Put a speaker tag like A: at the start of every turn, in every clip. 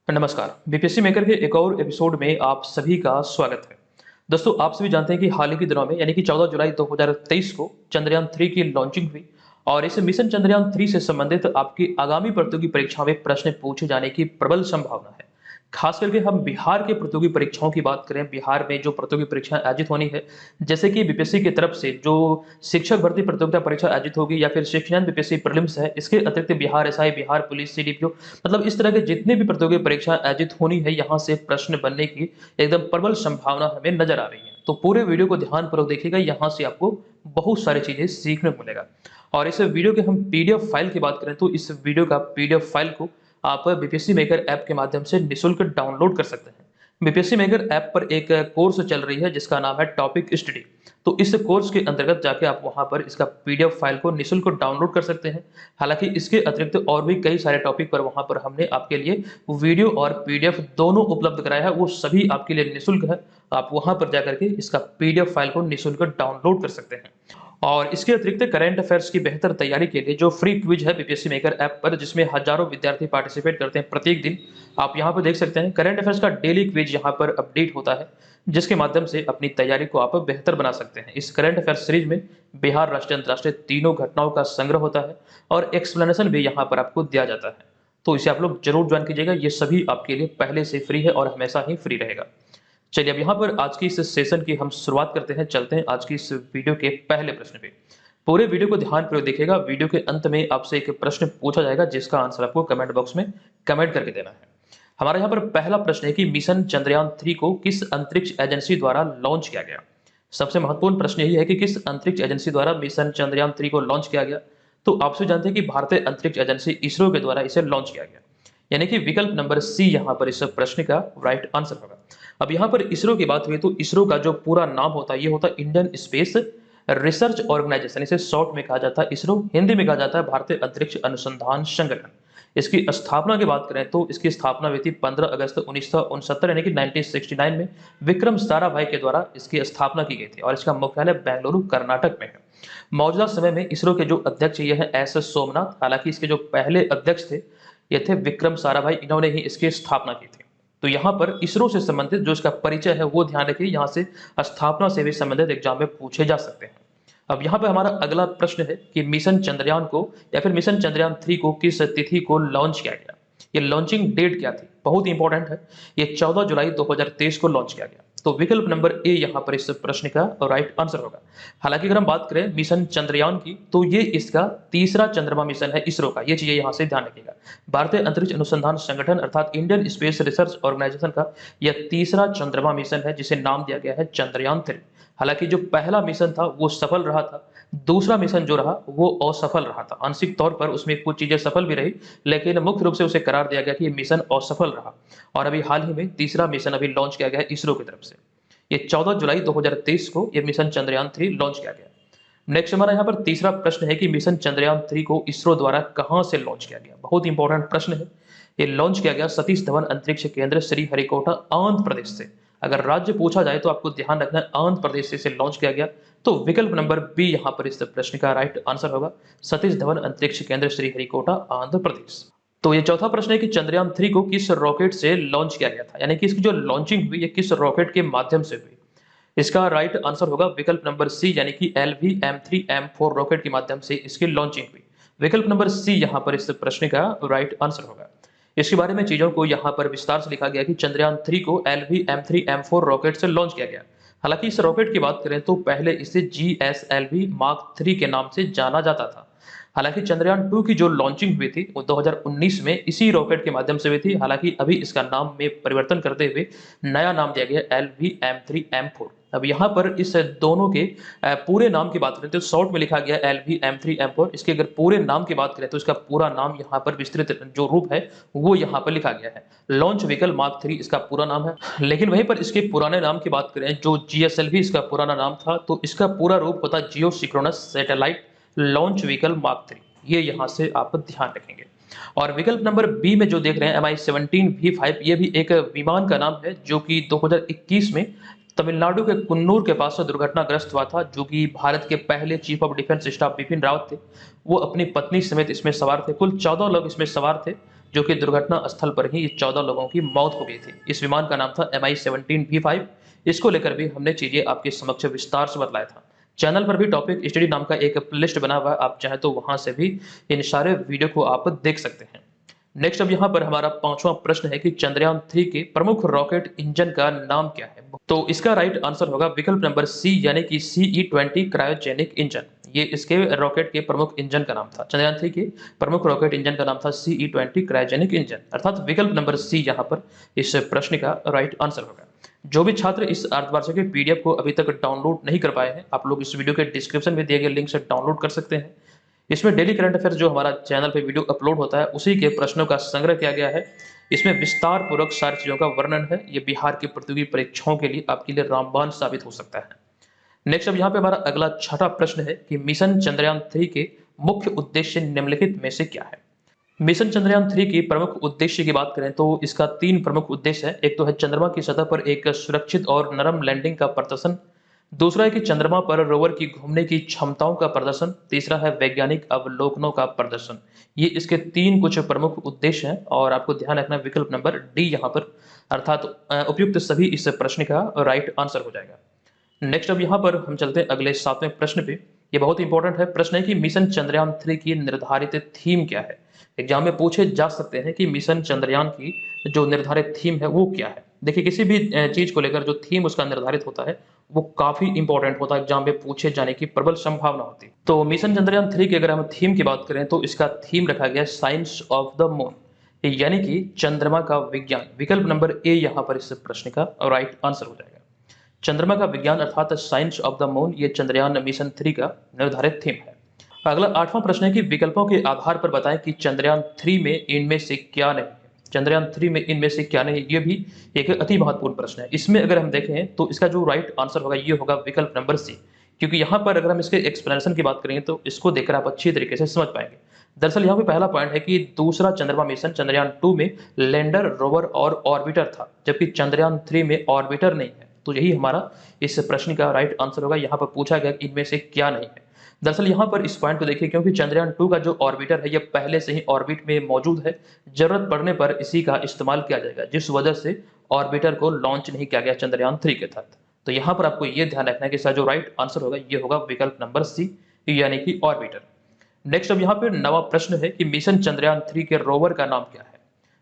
A: नमस्कार। BPSC maker के एक और एपिसोड में आप सभी का स्वागत है। दोस्तों, आप सभी जानते हैं कि हाल ही के दिनों में यानी कि 14 जुलाई 2023 को चंद्रयान 3 की लॉन्चिंग हुई और इस मिशन चंद्रयान 3 से संबंधित आपकी आगामी प्रतियोगी परीक्षा में प्रश्न पूछे जाने की प्रबल संभावना है। खास करके हम बिहार के प्रतियोगी परीक्षाओं की बात करें, बिहार में जो प्रतियोगी परीक्षाएं आयोजित होनी है, जैसे कि बीपीएससी की तरफ से जो शिक्षक भर्ती प्रतियोगिता परीक्षा आयोजित होगी या फिर शिक्षण बीपीएससी प्रीलिम्स है, इसके अतिरिक्त Bihar SI, Bihar police, CDPO, मतलब इस तरह के जितने भी प्रतियोगी परीक्षा आयोजित होनी है, यहाँ से प्रश्न बनने की एकदम प्रबल संभावना हमें नजर आ रही है। तो पूरे वीडियो को ध्यानपूर्वक देखिएगा, यहाँ से आपको बहुत सारी चीजें सीखने को मिलेगा। और इस वीडियो के हम पीडीएफ फाइल की बात करें तो इस वीडियो का पीडीएफ फाइल को आप बीपीएससी मेकर ऐप के माध्यम से निःशुल्क डाउनलोड कर सकते हैं। बीपीएससी मेकर ऐप पर एक कोर्स चल रही है जिसका नाम है टॉपिक स्टडी। तो इस कोर्स के अंतर्गत जाके आप वहां पर इसका पीडीएफ फाइल को निःशुल्क डाउनलोड कर सकते हैं। हालांकि इसके अतिरिक्त और भी कई सारे टॉपिक पर वहां पर हमने आपके लिए वीडियो और पीडीएफ दोनों उपलब्ध कराया है, वो सभी आपके लिए निःशुल्क है। आप वहां पर जाकर के इसका पीडीएफ फाइल को निःशुल्क डाउनलोड कर सकते हैं। और इसके अतिरिक्त करंट अफेयर्स की बेहतर तैयारी के लिए जो फ्री क्विज है बीपीएससी मेकर ऐप पर, जिसमें हजारों विद्यार्थी पार्टिसिपेट करते हैं प्रत्येक दिन, आप यहाँ पर देख सकते हैं करंट अफेयर्स का डेली क्विज यहाँ पर अपडेट होता है, जिसके माध्यम से अपनी तैयारी को आप बेहतर बना सकते हैं। इस करंट अफेयर्स सीरीज में बिहार, राष्ट्रीय, अंतर्राष्ट्रीय तीनों घटनाओं का संग्रह होता है और एक्सप्लेनेशन भी यहाँ पर आपको दिया जाता है। तो इसे आप लोग जरूर ज्वाइन कीजिएगा, ये सभी आपके लिए पहले से फ्री है और हमेशा ही फ्री रहेगा। चलिए अब यहाँ पर आज की इस सेशन की हम शुरुआत करते हैं। चलते हैं आज की इस वीडियो के पहले प्रश्न पे। पूरे वीडियो को ध्यानपूर्वक देखिएगा। वीडियो के अंत में आपसे एक प्रश्न पूछा जाएगा जिसका आंसर आपको कमेंट बॉक्स में कमेंट करके देना है। हमारा यहाँ पर पहला प्रश्न है कि मिशन चंद्रयान 3 को किस अंतरिक्ष एजेंसी द्वारा लॉन्च किया गया। सबसे महत्वपूर्ण प्रश्न यही है कि किस अंतरिक्ष एजेंसी द्वारा मिशन चंद्रयान 3 को लॉन्च किया गया। तो आप सभी जानते हैं कि भारतीय अंतरिक्ष एजेंसी इसरो के द्वारा इसे लॉन्च किया गया, यानी कि विकल्प नंबर सी यहाँ पर इस प्रश्न का राइट आंसर होगा। अब यहाँ पर इसरो की बात हुई तो इसरो का जो पूरा नाम होता है ये होता है इंडियन स्पेस रिसर्च ऑर्गेनाइजेशन। इसे शॉर्ट में कहा जाता है इसरो, हिंदी में कहा जाता है भारतीय अंतरिक्ष अनुसंधान संगठन। इसकी स्थापना की बात करें तो इसकी स्थापना हुई थी 15 अगस्त 1969 यानी कि 1969 में विक्रम साराभाई के द्वारा इसकी स्थापना की गई थी और इसका मुख्यालय बेंगलुरु कर्नाटक में है। मौजूदा समय में इसरो के जो अध्यक्ष ये है एस सोमनाथ। हालांकि इसके जो पहले अध्यक्ष थे ये थे विक्रम साराभाई, इन्होंने ही इसकी स्थापना की थी। तो यहाँ पर इसरो से संबंधित जो इसका परिचय है वो ध्यान रखिए, यहाँ से स्थापना से भी संबंधित एग्जाम में पूछे जा सकते हैं। अब यहाँ पे हमारा अगला प्रश्न है कि मिशन चंद्रयान को या फिर मिशन चंद्रयान 3 को किस तिथि को लॉन्च किया गया। ये लॉन्चिंग डेट क्या थी, बहुत इंपॉर्टेंट है। ये 14 जुलाई 2023 को लॉन्च किया गया। तो विकल्प नंबर ए यहाँ पर इस प्रश्न का राइट आंसर होगा। हालांकि अगर हम बात करें मिशन चंद्रयान की तो ये इसका तीसरा चंद्रमा मिशन है इसरो का, ये चीजें यहाँ से ध्यान रखिएगा। भारतीय अंतरिक्ष अनुसंधान संगठन अर्थात इंडियन स्पेस रिसर्च ऑर्गेनाइजेशन का यह तीसरा चंद्रमा मिशन है जिसे नाम दिया गया है चंद्रयान 3। हालांकि जो पहला मिशन था वो सफल रहा था, दूसरा मिशन जो रहा वो असफल रहा था। आंशिक तौर पर उसमें कुछ चीजें सफल भी रही, लेकिन मुख्य रूप से उसे करार दिया गया कि ये मिशन असफल रहा। और अभी हाल ही में तीसरा मिशन अभी लॉन्च किया गया है इसरो की तरफ से। ये 14 जुलाई 2023 को ये मिशन चंद्रयान 3 लॉन्च किया गया। नेक्स्ट हमारा यहाँ पर तीसरा प्रश्न है कि मिशन चंद्रयान 3 को इसरो द्वारा कहां से लॉन्च किया गया। बहुत इंपॉर्टेंट प्रश्न है। ये लॉन्च किया गया सतीश धवन अंतरिक्ष केंद्र श्रीहरिकोटा आंध्र प्रदेश से। अगर राज्य पूछा जाए तो आपको ध्यान रखना है आंध्र प्रदेश से इसे लॉन्च किया गया। तो विकल्प नंबर बी यहाँ पर इस प्रश्न का राइट आंसर होगा, सतीश धवन अंतरिक्ष केंद्र श्रीहरिकोटा आंध्र प्रदेश। तो ये चौथा प्रश्न है कि चंद्रयान 3 को किस रॉकेट से लॉन्च किया गया था, यानी कि इसकी जो लॉन्चिंग हुई ये किस रॉकेट के माध्यम से हुई। इसका राइट आंसर होगा विकल्प नंबर सी, यानी कि LVM-3M4 रॉकेट के माध्यम से इसकी लॉन्चिंग हुई। विकल्प नंबर सी यहाँ पर इस प्रश्न का राइट आंसर होगा। इसके बारे में चीजों को यहाँ पर विस्तार से लिखा गया कि चंद्रयान 3 को LVM-3M4 रॉकेट से लॉन्च किया गया। हालांकि इस रॉकेट की बात करें तो पहले इसे GSLV मार्क 3 के नाम से जाना जाता था। हालांकि चंद्रयान 2 की जो लॉन्चिंग हुई थी वो 2019 में इसी रॉकेट के माध्यम से हुई थी। हालांकि अभी इसका नाम में परिवर्तन करते हुए नया नाम दिया गया LVM-3M4। अब यहाँ पर इस दोनों के पूरे नाम की बात करें तो शॉर्ट में लिखा गया LVM-3M4। इसके अगर पूरे नाम की बात करें तो इसका पूरा नाम यहाँ पर विस्तृत जो रूप है वो यहाँ पर लिखा गया है लॉन्च व्हीकल मार्क 3, इसका पूरा नाम है। लेकिन वहीं पर इसके पुराने नाम की बात करें जो GSLV इसका पुराना नाम था, तो इसका पूरा रूप होता है जियो सिक्रोनस सैटेलाइट लॉन्च व्हीकल मार्क 3। ये यहाँ से आप ध्यान रखेंगे। और विकल्प नंबर बी में जो देख रहे हैं MI-17V5, ये भी एक विमान का नाम है जो कि 2021 में तमिलनाडु के कुन्नूर के पास दुर्घटनाग्रस्त हुआ था। जो कि भारत के पहले chief of defence staff Bipin Rawat थे, वो अपनी पत्नी समेत इसमें सवार थे। कुल 14 लोग इसमें सवार थे। जो कि दुर्घटना स्थल पर ही 14 लोगों की मौत हो गई थी। इस विमान का नाम था MI-17V5। इसको लेकर भी हमने चीजें आपके समक्ष विस्तार से बतलाया था। चैनल पर भी टॉपिक स्टडी नाम का एक प्लेलिस्ट बना हुआ है, आप चाहें तो वहां से भी इन सारे वीडियो को आप देख सकते हैं। नेक्स्ट अब यहाँ पर हमारा पांचवा प्रश्न है कि चंद्रयान 3 के प्रमुख रॉकेट इंजन का नाम क्या है? तो इसका राइट आंसर होगा विकल्प नंबर सी, यानी कि CE-20 क्रायोजेनिक इंजन। ये इसके रॉकेट के प्रमुख इंजन का नाम था। चंद्रयान 3 के प्रमुख रॉकेट इंजन का नाम था CE-20 क्रायोजेनिक इंजन, अर्थात विकल्प नंबर सी यहाँ पर इस प्रश्न का राइट आंसर होगा। जो भी छात्र इस अर्धवार्षिक के PDF को अभी तक डाउनलोड नहीं कर पाए हैं, आप लोग इस वीडियो के डिस्क्रिप्शन में दिए गए लिंक से डाउनलोड कर सकते हैं। इसमें डेली करंट अफेयर्स जो हमारा चैनल पे वीडियो अपलोड होता है, उसी के प्रश्नों का संग्रह किया गया है। इसमें विस्तार पूर्वक सारी चीजों का वर्णन है। ये बिहार की प्रतियोगी परीक्षाओं के लिए आपके लिए रामबाण साबित हो सकता है। नेक्स्ट अब यहाँ पे हमारा अगला छठा प्रश्न है कि मिशन चंद्रयान 3 के मुख्य उद्देश्य निम्नलिखित में से क्या है? मिशन चंद्रयान 3 की प्रमुख उद्देश्य की बात करें तो इसका 3 प्रमुख उद्देश्य है। एक तो है चंद्रमा की सतह पर एक सुरक्षित और नरम लैंडिंग का प्रदर्शन। दूसरा है कि चंद्रमा पर रोवर की घूमने की क्षमताओं का प्रदर्शन। तीसरा है वैज्ञानिक अवलोकनों का प्रदर्शन। ये इसके 3 कुछ प्रमुख उद्देश्य हैं और आपको ध्यान रखना विकल्प नंबर डी यहाँ पर, अर्थात उपयुक्त सभी इस प्रश्न का राइट आंसर हो जाएगा। नेक्स्ट अब यहाँ पर हम चलते हैं अगले 7वें प्रश्न पे। ये बहुत इंपॉर्टेंट है। प्रश्न है कि मिशन चंद्रयान 3 की निर्धारित थीम क्या है? एग्जाम में पूछे जा सकते हैं कि मिशन चंद्रयान की जो निर्धारित थीम है वो क्या है। देखिए, किसी भी चीज को लेकर जो थीम उसका निर्धारित होता है वो काफी इंपॉर्टेंट होता है, एग्जाम में पूछे जाने की प्रबल संभावना होती है। तो मिशन चंद्रयान 3 की अगर हम थीम की बात करें तो इसका थीम रखा गया साइंस ऑफ द मून, यानी कि चंद्रमा का विज्ञान। विकल्प नंबर ए यहाँ पर इस प्रश्न का राइट आंसर हो जाएगा। चंद्रमा का विज्ञान अर्थात साइंस ऑफ द मून, ये चंद्रयान मिशन 3 का निर्धारित थीम है। अगला 8वां प्रश्न है कि विकल्पों के आधार पर बताएं कि चंद्रयान 3 में इनमें से क्या नहीं है। चंद्रयान 3 में इनमें से क्या नहीं है, ये भी एक अति महत्वपूर्ण प्रश्न है। इसमें अगर हम देखें तो इसका जो राइट आंसर होगा ये होगा विकल्प नंबर सी, क्योंकि यहाँ पर अगर हम इसके एक्सप्लेनेशन की बात करेंगे तो इसको देखकर आप अच्छी तरीके से समझ पाएंगे। दरअसल यहाँ पे पहला पॉइंट है कि दूसरा चंद्रमा मिशन चंद्रयान 2 में लैंडर, रोवर और ऑर्बिटर था, जबकि चंद्रयान 3 में ऑर्बिटर नहीं है। तो यही हमारा इस प्रश्न का राइट आंसर होगा। यहाँ पर पूछा गया कि इनमें से क्या नहीं है। दरअसल यहाँ पर इस पॉइंट को देखिए, क्योंकि चंद्रयान 2 का जो ऑर्बिटर है ये पहले से ही ऑर्बिट में मौजूद है, जरूरत पड़ने पर इसी का इस्तेमाल किया जाएगा, जिस वजह से ऑर्बिटर को लॉन्च नहीं किया गया चंद्रयान 3 के तहत। तो यहाँ पर आपको ये ध्यान रखना है कि इसका जो राइट आंसर होगा ये होगा विकल्प नंबर सी, यानी कि ऑर्बिटर। नेक्स्ट अब यहाँ पे 9वां प्रश्न है कि मिशन चंद्रयान 3 के रोवर का नाम क्या है?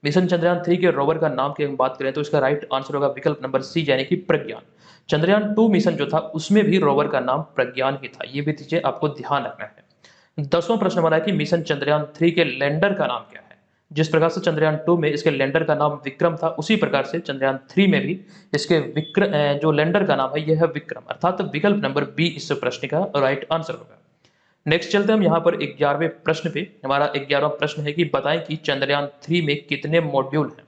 A: मिशन चंद्रयान 3 के रोवर का नाम की हम बात करें तो इसका राइट आंसर होगा विकल्प नंबर सी, यानी कि प्रज्ञान। चंद्रयान 2 मिशन जो था उसमें भी रोवर का नाम प्रज्ञान ही था। ये भी चीजें आपको ध्यान रखना है। 10वां प्रश्न हमारा है कि मिशन चंद्रयान 3 के लैंडर का नाम क्या है? जिस प्रकार से चंद्रयान 2 में इसके लैंडर का नाम विक्रम था, उसी प्रकार से चंद्रयान 3 में भी इसके जो लैंडर का नाम है यह है विक्रम, अर्थात विकल्प नंबर बी इस प्रश्न का राइट आंसर होगा। नेक्स्ट चलते हैं हम यहाँ पर 11वें प्रश्न पे। हमारा 11वां प्रश्न है कि बताएं कि चंद्रयान 3 में कितने मॉड्यूल हैं।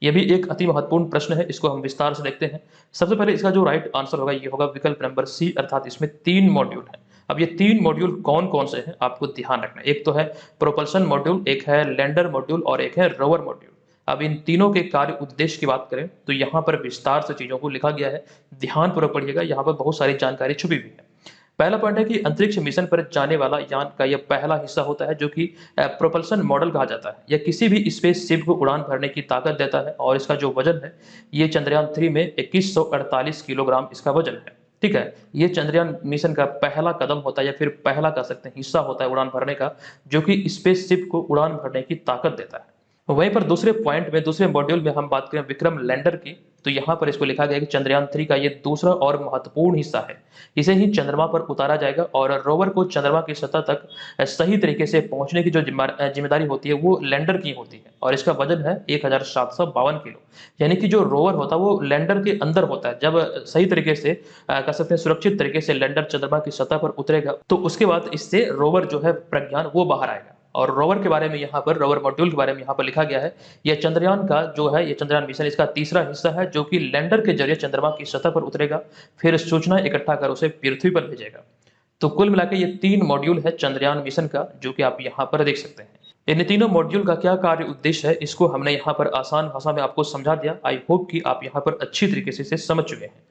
A: यह भी एक अति महत्वपूर्ण प्रश्न है, इसको हम विस्तार से देखते हैं। सबसे पहले इसका जो राइट आंसर होगा ये होगा विकल्प नंबर सी, अर्थात इसमें 3 मॉड्यूल हैं। अब ये 3 मॉड्यूल कौन कौन से हैं आपको ध्यान रखना है। एक तो है प्रोपल्शन मॉड्यूल, एक है लैंडर मॉड्यूल और एक है रोवर मॉड्यूल। अब इन तीनों के कार्य उद्देश्य की बात करें तो यहाँ पर विस्तार से चीजों को लिखा गया है, ध्यानपूर्वक पढ़िएगा, यहाँ पर बहुत सारी जानकारी छुपी हुई है। पहला पॉइंट है कि अंतरिक्ष मिशन पर जाने वाला यान का यह पहला हिस्सा होता है जो कि प्रोपल्शन मॉडल कहा जाता है। यह किसी भी स्पेस शिप को उड़ान भरने की ताकत देता है और इसका जो वजन है ये चंद्रयान 3 में 2148 किलोग्राम इसका वजन है। ठीक है, ये चंद्रयान मिशन का पहला कदम होता है या फिर पहला कह सकते हैं हिस्सा होता है उड़ान भरने का, जो कि स्पेस शिप को उड़ान भरने की ताकत देता है। वहीं पर दूसरे पॉइंट में, दूसरे मॉड्यूल में हम बात करें विक्रम लैंडर की, तो यहाँ पर इसको लिखा गया कि चंद्रयान 3 का ये दूसरा और महत्वपूर्ण हिस्सा है। इसे ही चंद्रमा पर उतारा जाएगा और रोवर को चंद्रमा की सतह तक सही तरीके से पहुंचने की जो जिम्मेदारी होती है वो लैंडर की होती है और इसका वजन है 1752 किलो। यानी कि जो रोवर होता है वो लैंडर के अंदर होता है। जब सही तरीके से कह सकते हैं सुरक्षित तरीके से लैंडर चंद्रमा की सतह पर उतरेगा तो उसके बाद इससे रोवर जो है प्रज्ञान वो बाहर आएगा। और रोवर के बारे में यहाँ पर, रोवर मॉड्यूल के बारे में यहाँ पर लिखा गया है, यह चंद्रयान का जो है, ये चंद्रयान मिशन इसका तीसरा हिस्सा है जो कि लैंडर के जरिए चंद्रमा की सतह पर उतरेगा, फिर सूचना इकट्ठा कर उसे पृथ्वी पर भेजेगा। तो कुल मिलाकर ये 3 मॉड्यूल है चंद्रयान मिशन का, जो कि आप यहाँ पर देख सकते हैं। इन तीनों मॉड्यूल का क्या कार्य उद्देश्य है इसको हमने यहाँ पर आसान भाषा में आपको समझा दिया। आई होप कि आप यहाँ पर अच्छी तरीके से इसे समझ चुके हैं।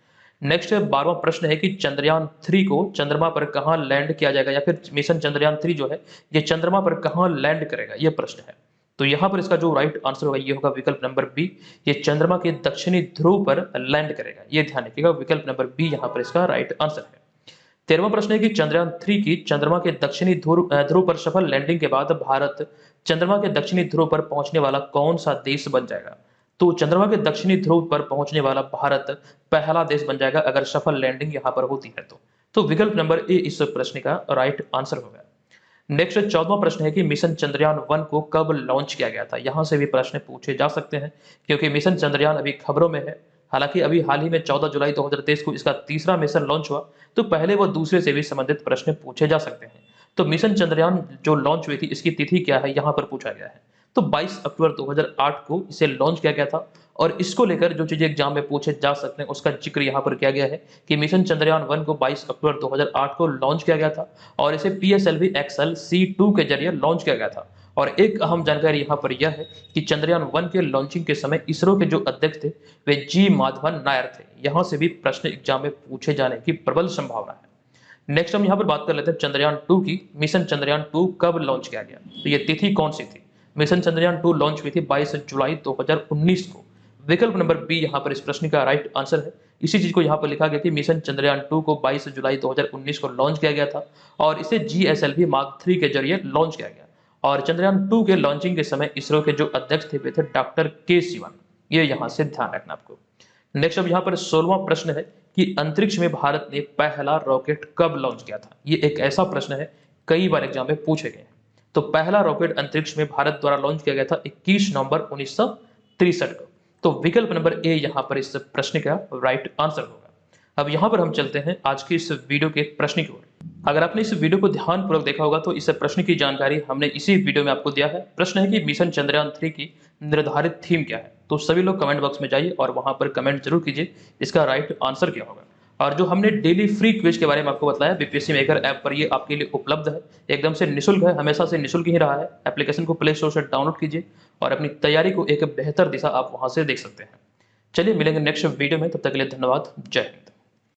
A: नेक्स्ट 12वां प्रश्न है कि चंद्रयान 3 को चंद्रमा पर कहां लैंड किया जाएगा, या फिर मिशन चंद्रयान 3 जो है ये चंद्रमा पर कहां लैंड करेगा, ये प्रश्न है। तो यहाँ पर इसका जो राइट आंसर होगा ये होगा विकल्प नंबर बी, ये चंद्रमा के दक्षिणी ध्रुव पर लैंड करेगा। ये ध्यान रखिएगा, विकल्प नंबर बी यहाँ पर इसका राइट आंसर है। 13वां प्रश्न है कि चंद्रयान 3 की चंद्रमा के दक्षिणी ध्रुव पर सफल लैंडिंग के बाद भारत चंद्रमा के दक्षिणी ध्रुव पर पहुंचने वाला कौन सा देश बन जाएगा? तो चंद्रमा के दक्षिणी ध्रुव पर पहुंचने वाला भारत पहला देश बन जाएगा अगर सफल लैंडिंग यहां पर होती है तो विकल्प नंबर ए इस प्रश्न का राइट आंसर होगा। नेक्स्ट 14वां प्रश्न है कि मिशन चंद्रयान 1 को कब लॉन्च किया गया था? यहां से भी प्रश्न पूछे जा सकते हैं क्योंकि मिशन चंद्रयान अभी खबरों में है। हालांकि अभी हाल ही में 14 जुलाई 2023 को इसका तीसरा मिशन लॉन्च हुआ, तो पहले वो दूसरे से भी संबंधित प्रश्न पूछे जा सकते हैं। तो मिशन चंद्रयान जो लॉन्च हुई थी इसकी तिथि क्या है, यहां पर पूछा गया है। तो 22 अक्टूबर 2008 को इसे लॉन्च किया गया था और इसको लेकर जो चीजें एग्जाम में पूछे जा सकते हैं उसका जिक्र यहाँ पर किया गया है कि मिशन चंद्रयान 1 को 22 अक्टूबर 2008 को लॉन्च किया गया था और इसे PSLV XL C2 के जरिए लॉन्च किया गया था। और एक अहम जानकारी यहाँ पर यह है कि चंद्रयान 1 के लॉन्चिंग के समय इसरो के जो अध्यक्ष थे वे जी माधवन नायर थे। यहाँ से भी प्रश्न एग्जाम में पूछे जाने की प्रबल संभावना है। नेक्स्ट हम यहाँ पर बात कर लेते हैं चंद्रयान 2 की। मिशन चंद्रयान 2 कब लॉन्च किया गया, तो ये तिथि कौन सी थी? मिशन चंद्रयान 2 लॉन्च हुई थी 22 जुलाई 2019 को। विकल्प नंबर बी यहाँ पर इस प्रश्न का राइट आंसर है। इसी चीज को यहाँ पर लिखा गया कि मिशन चंद्रयान 2 को 22 जुलाई 2019 को लॉन्च किया गया था और इसे GSLV मार्क 3 के जरिए लॉन्च किया गया। और चंद्रयान 2 के लॉन्चिंग के समय इसरो के जो अध्यक्ष थे वे थे डॉक्टर के सिवन। ये यहाँ से ध्यान रखना आपको। नेक्स्ट अब यहाँ पर 16वां प्रश्न है कि अंतरिक्ष में भारत ने पहला रॉकेट कब लॉन्च किया था? ये एक ऐसा प्रश्न है कई बार एग्जाम में पूछे गए हैं। तो पहला रॉकेट अंतरिक्ष में भारत द्वारा लॉन्च किया गया था 21 नवंबर 1963 को। तो विकल्प नंबर ए यहाँ पर इस प्रश्न का राइट आंसर होगा। अब यहाँ पर हम चलते हैं आज की इस वीडियो के प्रश्न की ओर। अगर आपने इस वीडियो को ध्यानपूर्वक देखा होगा तो इस प्रश्न की जानकारी हमने इसी वीडियो में आपको दिया है। प्रश्न है कि मिशन चंद्रयान 3 की निर्धारित थीम क्या है? तो सभी लोग कमेंट बॉक्स में जाइए और वहां पर कमेंट जरूर कीजिए इसका राइट आंसर क्या होगा। और जो हमने डेली फ्री क्विज के बारे में आपको बताया BPSC मेकर ऐप पर, ये आपके लिए उपलब्ध है, एकदम से निःशुल्क है, हमेशा से निःशुल्क ही रहा है। एप्लीकेशन को प्ले स्टोर से डाउनलोड कीजिए और अपनी तैयारी को एक बेहतर दिशा आप वहां से देख सकते हैं। चलिए मिलेंगे नेक्स्ट वीडियो में, तब तक के लिए धन्यवाद। जय हिंद।